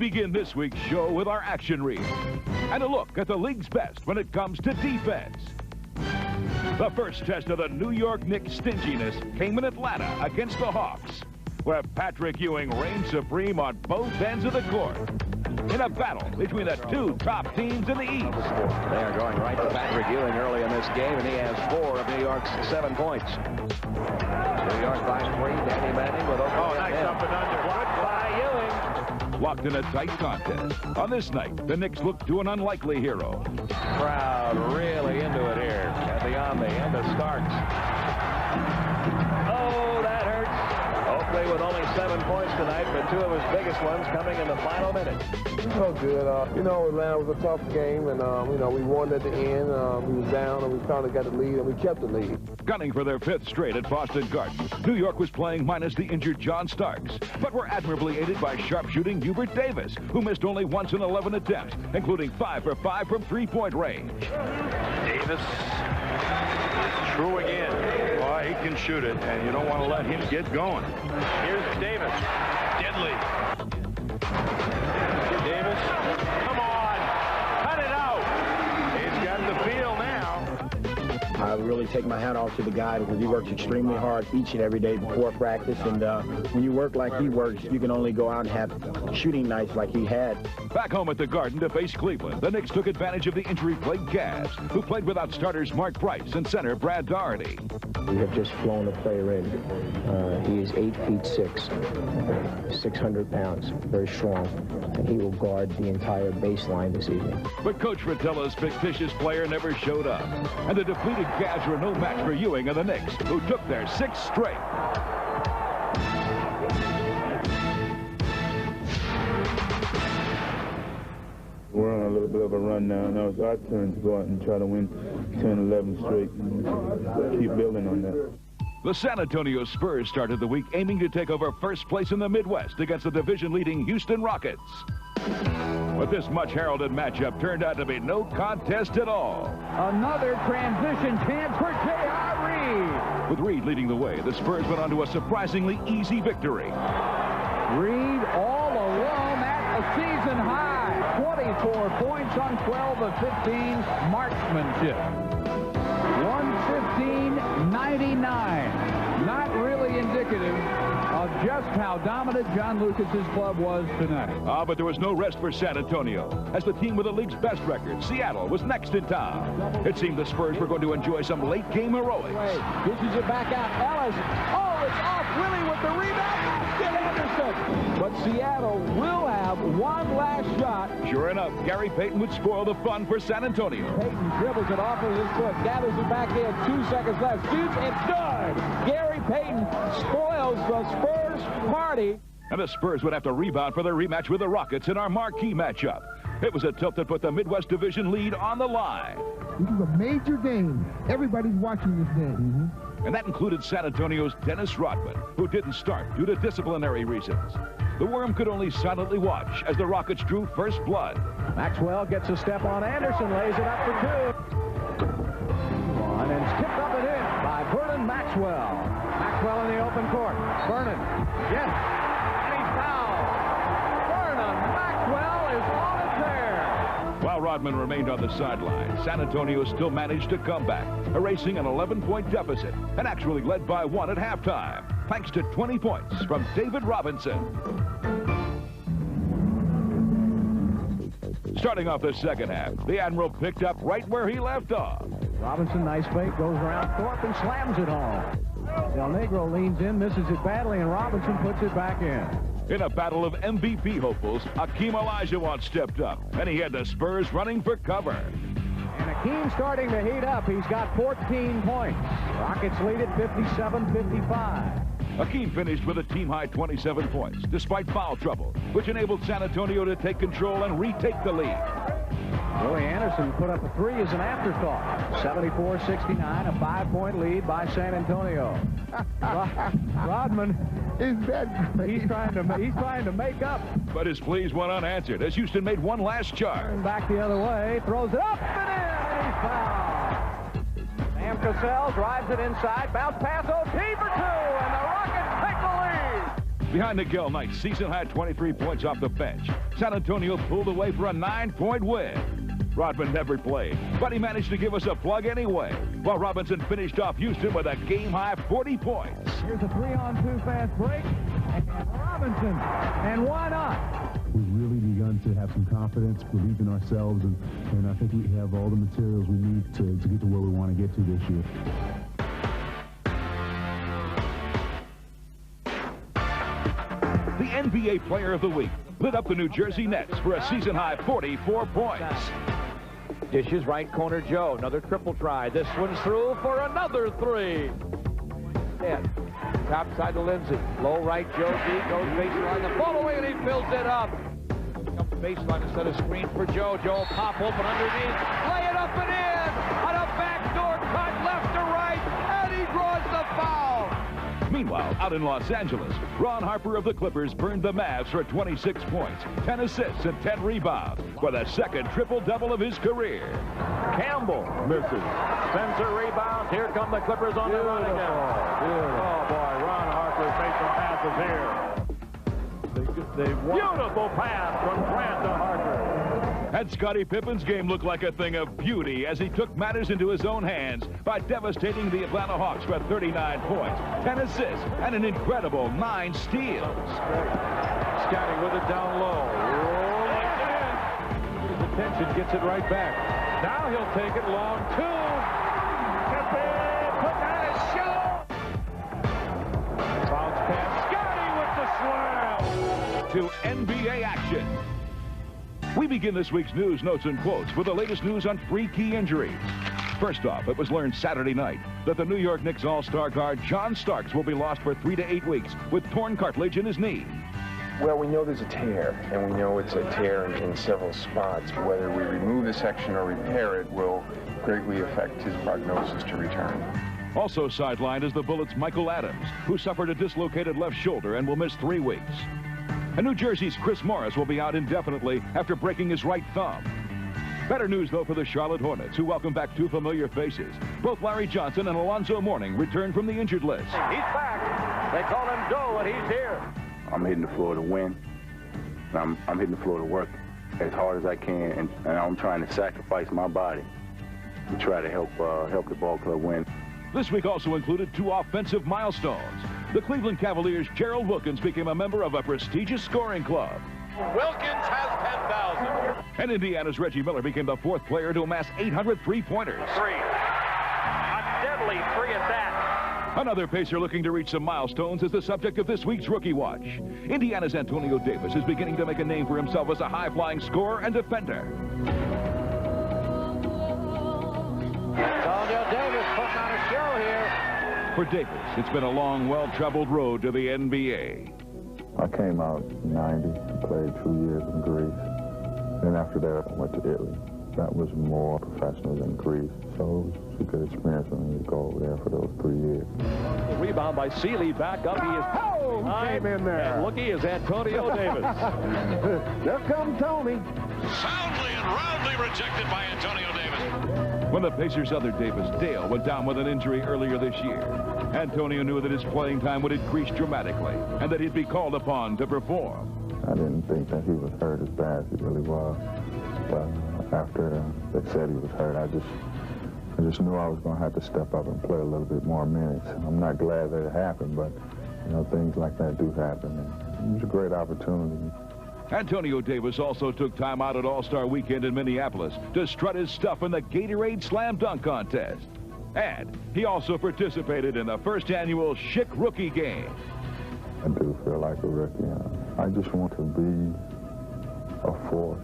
begin this week's show with our action reel and a look at the league's best when it comes to defense. The first test of the New York Knicks' stinginess came in Atlanta against the Hawks, where Patrick Ewing reigned supreme on both ends of the court in a battle between the two top teams in the East. They are going right to Patrick Ewing early in this game, and he has 4 of New York's 7 points. New York by 3. Danny Manning with over. Oh, nice up and under. Blocked by Ewing. Locked in a tight contest. On this night, the Knicks look to an unlikely hero. Crowd really into it here at the Omni, and the Starks. Oh, that hurts. Oakley with only 7 points tonight, but 2 of his biggest ones coming in the final minute. It felt good. Atlanta was a tough game, and, we won at the end. We was down, and we finally got the lead, and we kept the lead. Gunning for their 5th straight at Boston Garden, New York was playing minus the injured John Starks, but were admirably aided by sharpshooting Hubert Davis, who missed only once in 11 attempts, including 5 for 5 from three-point range. Davis, true again. Boy, he can shoot it, and you don't want to let him get going. Here's Davis. Deadly. Davis, come on. Cut it out. He's got the feel now. I really take my hat off to the guy because he works extremely hard each and every day before practice. And when you work like he works, you can only go out and have shooting nights like he had. Back home at the Garden to face Cleveland, the Knicks took advantage of the injury-plagued Cavs, who played without starters Mark Price and center Brad Daugherty. We have just flown a player in. He is 8 feet 6, 600 pounds, very strong, and he will guard the entire baseline this evening. But Coach Fratello's fictitious player never showed up, and the depleted Cavs were no match for Ewing and the Knicks, who took their 6th straight. We're on a little bit of a run now. Now it's our turn to go out and try to win 10, 11 straight and keep building on that. The San Antonio Spurs started the week aiming to take over first place in the Midwest against the division-leading Houston Rockets. But this much-heralded matchup turned out to be no contest at all. Another transition chance for J.R. Reed. With Reed leading the way, the Spurs went on to a surprisingly easy victory. Reed all alone at a season high. 24 points on 12 of 15 marksmanship. 115-99. Not really indicative of just how dominant John Lucas's club was tonight. But there was no rest for San Antonio, as the team with the league's best record, Seattle, was next in town. It seemed the Spurs were going to enjoy some late-game heroics. Dishes it back out. Ellis. Oh, it's off. Willie with the rebound. Basket, Anderson. But Seattle will have one last shot. Sure enough, Gary Payton would spoil the fun for San Antonio. Payton dribbles it off of his foot, gathers it back in, 2 seconds left, shoots, it's good. Gary Payton spoils the Spurs party. And the Spurs would have to rebound for their rematch with the Rockets in our marquee matchup. It was a tilt that put the Midwest Division lead on the line. This is a major game. Everybody's watching this game. And that included San Antonio's Dennis Rodman, who didn't start due to disciplinary reasons. The Worm could only silently watch as the Rockets drew first blood. Maxwell gets a step on Anderson, lays it up for 2. And it's tipped up and in by Vernon Maxwell. Maxwell in the open court. Vernon, yes, and he's fouled. Vernon Maxwell is on it there. While Rodman remained on the sideline, San Antonio still managed to come back, erasing an 11-point deficit and actually led by 1 at halftime, thanks to 20 points from David Robinson. Starting off the second half, the Admiral picked up right where he left off. Robinson, nice fake, goes around Thorpe and slams it home. Del Negro leans in, misses it badly, and Robinson puts it back in. In a battle of MVP hopefuls, Akeem Olajuwon stepped up, and he had the Spurs running for cover. And Akeem starting to heat up. He's got 14 points. Rockets lead it 57-55. Akeem finished with a team-high 27 points, despite foul trouble, which enabled San Antonio to take control and retake the lead. Willie Anderson put up a 3 as an afterthought. 74-69, a 5-point lead by San Antonio. Rodman Is that great? He's trying to make up. But his pleas went unanswered as Houston made one last charge. Back the other way, throws it up and in, and he's fouled. Sam Cassell drives it inside, bounce pass OT for 2, and the Rockets take the lead. Behind Miguel Knight's season-high 23 points off the bench, San Antonio pulled away for a 9-point win. Rodman never played, but he managed to give us a plug anyway, while Robinson finished off Houston with a game-high 40 points. Here's a 3-on-2 fast break, and Robinson, and why not? We've really begun to have some confidence, believe in ourselves, and I think we have all the materials we need to get to where we want to get to this year. The NBA Player of the Week lit up the New Jersey Nets for a season-high 44 points. Dishes right corner Joe. Another triple try. This one's through for another three. Yeah. Top side to Lindsay. Low right Joe D goes baseline. The ball away and he fills it up. Comes baseline instead of screen for Joe. Joe will pop open underneath. Lay it up and in. On a backdoor cut left to right. And he draws the foul. Meanwhile, out in Los Angeles, Ron Harper of the Clippers burned the Mavs for 26 points, 10 assists, and 10 rebounds for the second triple-double of his career. Campbell misses. Spencer rebounds. Here come the Clippers on the run again. Oh, boy, Ron Harper made some passes here. Beautiful pass from Grant to Harper. And Scottie Pippen's game looked like a thing of beauty as he took matters into his own hands by devastating the Atlanta Hawks for 39 points, 10 assists, and an incredible 9 steals. Scottie with it down low. His attention gets it right back. Now he'll take it long, two. Put on a show. Bounce pass. Scottie with the slam. To NBA action. We begin this week's news, notes, and quotes with the latest news on 3 key injuries. First off, it was learned Saturday night that the New York Knicks All-Star guard John Starks will be lost for 3 to 8 weeks with torn cartilage in his knee. Well, we know there's a tear, and we know it's a tear in several spots. Whether we remove the section or repair it will greatly affect his prognosis to return. Also sidelined is the Bullets' Michael Adams, who suffered a dislocated left shoulder and will miss 3 weeks. And New Jersey's Chris Morris will be out indefinitely after breaking his right thumb. Better news, though, for the Charlotte Hornets, who welcome back 2 familiar faces. Both Larry Johnson and Alonzo Mourning returned from the injured list. He's back. They call him Joe, and he's here. I'm hitting the floor to win. I'm hitting the floor to work as hard as I can, and I'm trying to sacrifice my body to try to help the ball club win. This week also included 2 offensive milestones. The Cleveland Cavaliers' Gerald Wilkins became a member of a prestigious scoring club. Wilkins has 10,000. And Indiana's Reggie Miller became the 4th player to amass 800 three-pointers. Three. A deadly 3 at that. Another Pacer looking to reach some milestones is the subject of this week's Rookie Watch. Indiana's Antonio Davis is beginning to make a name for himself as a high-flying scorer and defender. Antonio Davis putting on a show here. For Davis, it's been a long, well-traveled road to the NBA. I came out in '90 and played 2 years in Greece. Then after that, I went to Italy. That was more professional than Greece, so it was a good experience for me to go over there for those 3 years. Rebound by Seeley, back up. He is came in there. And looky is Antonio Davis. There comes Tony. Soundly and roundly rejected by Antonio Davis. When the Pacers' other Davis, Dale, went down with an injury earlier this year, Antonio knew that his playing time would increase dramatically and that he'd be called upon to perform. I didn't think that he was hurt as bad as he really was. But after they said he was hurt, I just knew I was going to have to step up and play a little bit more minutes. I'm not glad that it happened, but you know, things like that do happen. And it was a great opportunity. Antonio Davis also took time out at All-Star Weekend in Minneapolis to strut his stuff in the Gatorade Slam Dunk Contest. And he also participated in the first annual Schick Rookie Game. I do feel like a rookie. I just want to be a force.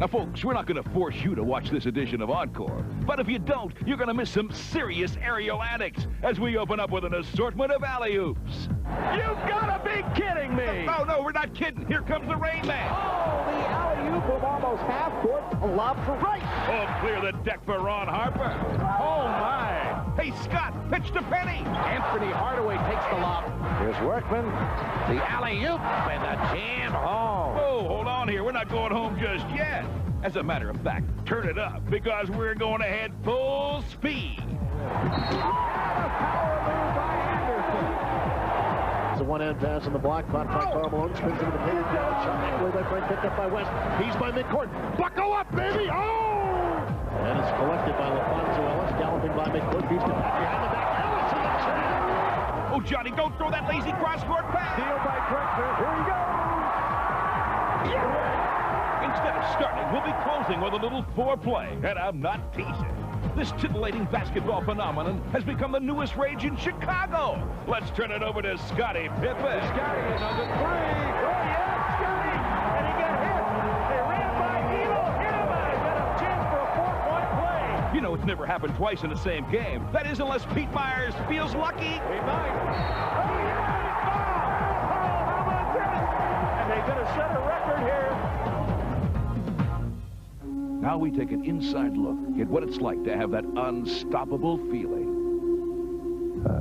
Now, folks, we're not going to force you to watch this edition of Encore. But if you don't, you're going to miss some serious aerial antics as we open up with an assortment of alley-oops. You've got to be kidding me! No, we're not kidding. Here comes the Rain Man. Oh, the alley-oop from almost half court. A lob for right. Oh, clear the deck for Ron Harper. Oh, my. Hey, Scott, pitch to Penny. Anthony Hardaway takes the lob. Here's Workman. The alley-oop and the jam home. Oh, hold on here. We're not going home just yet. As a matter of fact, turn it up because we're going ahead full speed. It's a one-hand pass in the block, caught by Karl Malone, spins into the paint, shot away by Frank, picked up by West. He's by midcourt. Buckle up, baby! Oh! And it's collected by LaFonso Ellis, galloping by midcourt, beats the back behind the back. Ellis to the trap! Oh, Johnny, don't throw that lazy cross-court pass. Steal by Drexler. Here he goes! Yeah! Instead of starting, we'll be closing with a little foreplay, and I'm not teasing. This titillating basketball phenomenon has become the newest rage in Chicago. Let's turn it over to Scottie Pippen. Scottie is on the three. Oh, yeah, Scottie! And he got hit. They ran by Elo. Hit him. He's got a chance for a four-point play. You know, it's never happened twice in the same game. That is, unless Pete Myers feels lucky. He might. Oh, yeah! Oh, how about this? And they're going to set a record here. Now we take an inside look at what it's like to have that unstoppable feeling.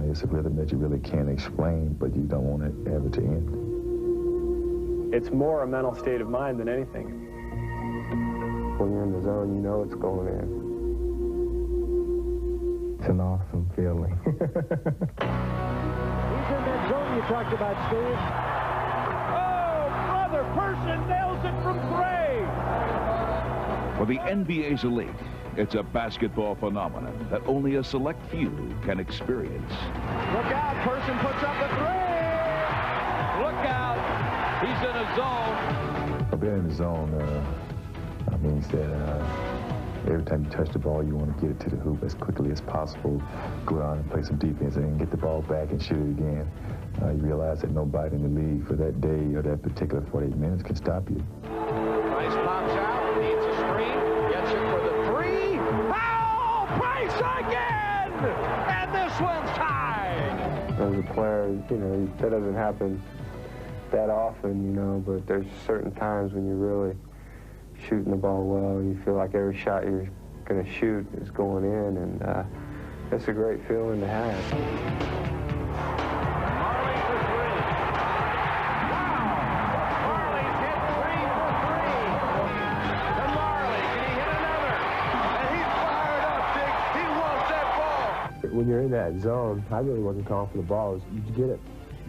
It's a rhythm that you really can't explain, but you don't want it ever to end. It's more a mental state of mind than anything. When you're in the zone, you know it's going in. It's an awesome feeling. He's in that zone you talked about, Steve. Oh, brother, Person nails it from three. For the NBA's elite, it's a basketball phenomenon that only a select few can experience. Look out, Person puts up a three. Look out, he's in a zone. Being in the zone means that every time you touch the ball, you want to get it to the hoop as quickly as possible, go out and play some defense, and get the ball back and shoot it again. You realize that nobody in the league for that day or that particular 48 minutes can stop you. Price pops out, needs a screen, gets it for the three. Oh, Price again! And this one's tied! As a player, you know, that doesn't happen that often, you know, but there's certain times when you're really shooting the ball well, and you feel like every shot you're going to shoot is going in, and it's a great feeling to have. Marley for three. Wow! Marley's hit 3 for 3. To Marley, can he hit another? And he's fired up, Dick. He wants that ball. When you're in that zone, I really wasn't calling for the ball. You get it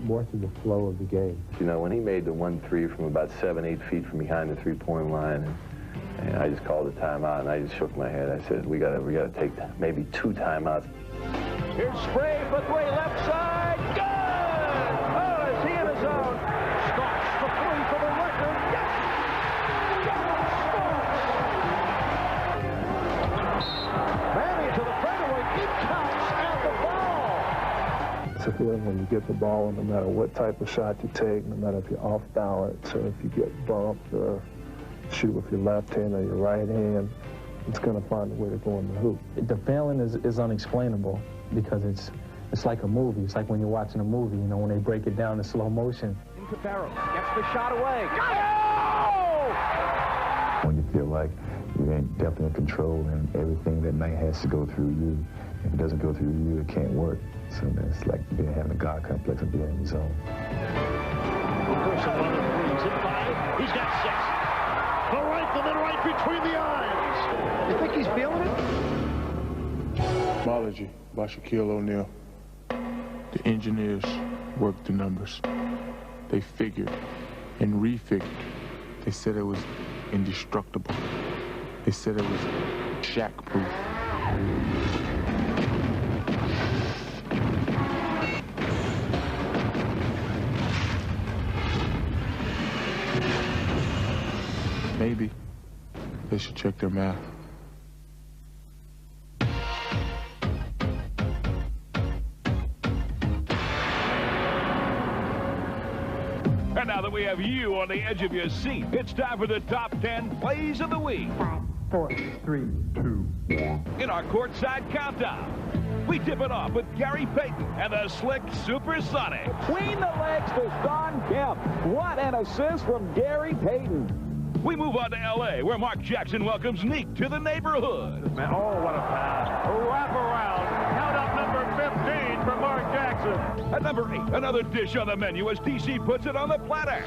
more through the flow of the game. You know, when he made the 1-3 from about 7-8 feet from behind the three-point line, and I just called a timeout, and I just shook my head. I said, we gotta take maybe 2 timeouts. Here's Spray for 3, left side, good! Oh, is he in his zone? Starks for 3 for the record, yes! Manning to the fadeaway, it counts at the ball! It's a feeling when you get the ball, and no matter what type of shot you take, no matter if you're off balance or if you get bumped or shoot with your left hand or your right hand, it's going to find a way to go in the hoop. The feeling is unexplainable because it's like a movie. It's like when you're watching a movie, you know, when they break it down in slow motion. Into Barrow, gets the shot away. When you feel like you're definitely in control and everything that night has to go through you. If it doesn't go through you, it can't work. So that's like having a God complex and being in the zone. He's got 6. The right, and then right between the eyes. You think he's feeling it? Biology by Shaquille O'Neal. The engineers worked the numbers. They figured and refigured. They said it was indestructible. They said it was Shaq-proof. Maybe they should check their math. And now that we have you on the edge of your seat, it's time for the top 10 plays of the week. 5, 4, 3, 2, 1. In our courtside countdown, we tip it off with Gary Payton and the slick Supersonic. Between the legs to Shawn Kemp. What an assist from Gary Payton. We move on to L.A., where Mark Jackson welcomes Neek to the neighborhood. Man, oh, what a pass. Wrap around. Count up number 15 for Mark Jackson. At number 8, another dish on the menu as DC puts it on the platter.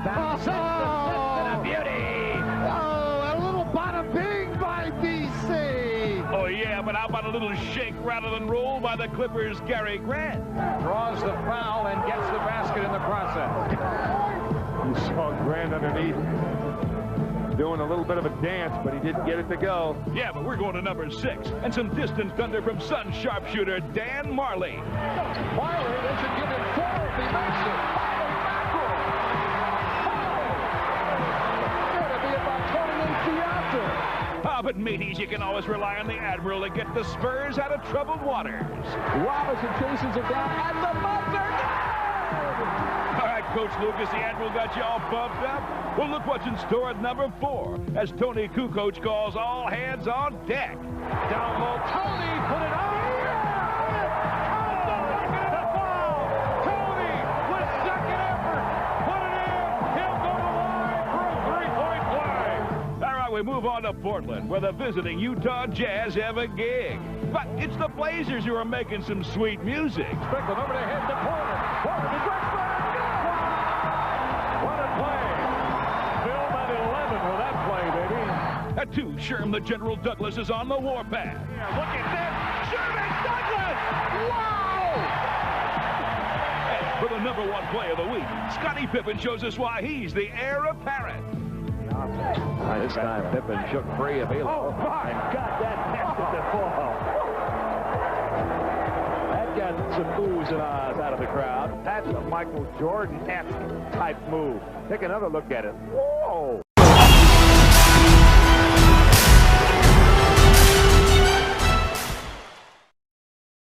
That's a beauty. Oh, a little bada bing by DC. Oh, yeah, but How about a little shake rather than roll by the Clippers' Gary Grant? Draws the foul and gets the basket in the process. You saw Grant underneath doing a little bit of a dance, but he didn't get it to go. Yeah, but we're going to number 6. And some distance thunder from Sun sharpshooter Dan Marley. Marley, they should give him 4 if he makes it. It'll be about 28 feet after. Ah, but mateys, you can always rely on the Admiral to get the Spurs out of troubled waters. Robinson chases it down, and the buzzer. All right, Coach Lucas, the Admiral got you all pumped up. Well, look what's in store at number 4, as Tony Kukoc calls all hands on deck. Down low, Tony put it on. The foul. Tony with second effort. Put it in. He'll go to the line for a 3-point play. All right, we move on to Portland, where the visiting Utah Jazz have a gig. But it's the Blazers who are making some sweet music. Strickland over the head to Porter. Porter to Drexler. What a play. Film at 11 for that play, baby. At 2, Sherm the General Douglas is on the warpath. Yeah, look at this. Sherman Douglas. Wow. And for the number 1 play of the week, Scottie Pippen shows us why he's the heir apparent. This time Pippen shook free of Elo. Oh, my God, that nested the ball. That got some oohs and ahs out of the crowd. That's a Michael Jordan-esque type move. Take another look at it. Whoa!